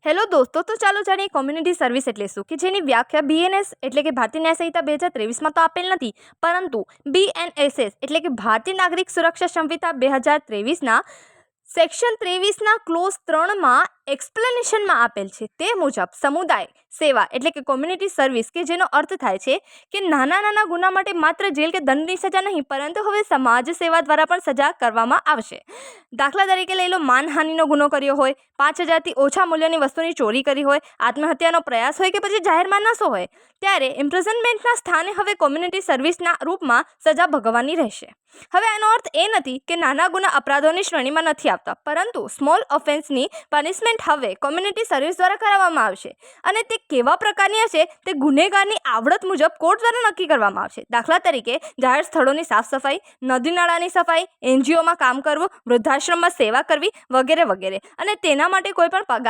Hello દોસ્તો, તો ચાલો જાણીએ કોમ્યુનિટી સર્વિસ એટલે શું, કે જેની વ્યાખ્યા બીએનએસ એટલે કે ભારતીય ન્યાય સંહિતા 2023માં તો આપેલ નથી, પરંતુ બીએનએસએસ એટલે કે ભારતીય નાગરિક સુરક્ષા સંહિતા 2023ના સેક્શન 23ના ક્લોઝ 3માં એક્સપ્લેનેશનમાં આપેલ છે. તે મુજબ સમુદાય સેવા એટલે કે કોમ્યુનિટી સર્વિસ, કે જેનો અર્થ થાય છે કે નાના ગુના માટે માત્ર જેલ કે દંડની સજા નહીં, પરંતુ હવે સમાજ સેવા દ્વારા પણ સજા કરવામાં આવશે. દાખલા તરીકે લઈ લો, માનહાનિનો ગુનો કર્યો હોય, 5,000થી ઓછા મૂલ્યની વસ્તુની ચોરી કરી હોય, આત્મહત્યાનો પ્રયાસ હોય કે પછી જાહેરમાં નશો હોય, ત્યારે ઇમ્પ્રિઝનમેન્ટના સ્થાને હવે કોમ્યુનિટી સર્વિસના રૂપમાં સજા ભોગવવાની રહેશે. હવે આનો અર્થ એ નથી કે નાના ગુના અપરાધોની શ્રેણીમાં નથી આવતા, પરંતુ સ્મોલ ઓફેન્સની પનિશમેન્ટ હવે કોમ્યુનિટી સર્વિસ દ્વારા કરાવવામાં આવશે, અને તે કેવા પ્રકારની હશે તે ગુનેગારની આવડત મુજબ કોર્ટ દ્વારા નક્કી કરવામાં આવશે. દાખલા તરીકે જાહેર સ્થળોની સાફ સફાઈ, નદી નાળાની સફાઈ, એનજીઓમાં કામ કરવું, વૃદ્ધાશ્રમમાં સેવા કરવી વગેરે વગેરે, અને તેના માટે કોઈ પણ પગાર